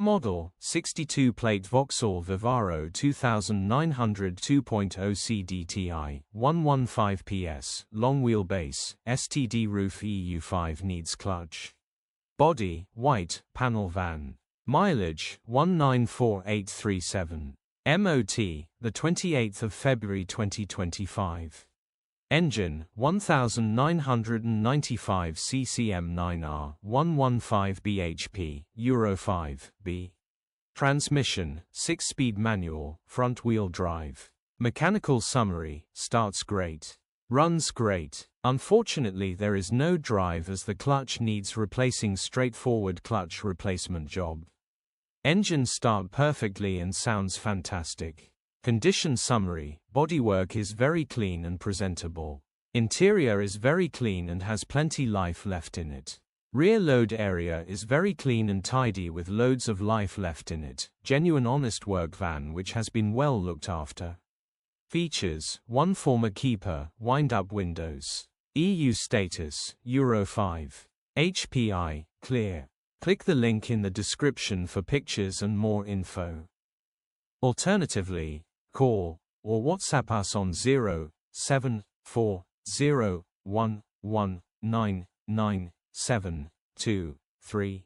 Model, 62-plate Vauxhall Vivaro 2900 2.0 CDTI, 115 PS, long wheelbase, STD roof EU5 needs clutch. Body, white, panel van. Mileage, 194837. MOT, the 28th of February 2025. Engine, 1995 CCM9R, 115 bhp, Euro 5, B. Transmission, 6-speed manual, front-wheel drive. Mechanical summary, starts great. Runs great. Unfortunately there is no drive as the clutch needs replacing. Straightforward clutch replacement job. Engine start perfectly and sounds fantastic. Condition summary, bodywork is very clean and presentable. Interior is very clean and has plenty life left in it. Rear load area is very clean and tidy with loads of life left in it. Genuine honest work van which has been well looked after. Features, 1 former keeper, wind-up windows. EU status, Euro 5. HPI, clear. Click the link in the description for pictures and more info. Alternatively, call or WhatsApp us on 07401199723.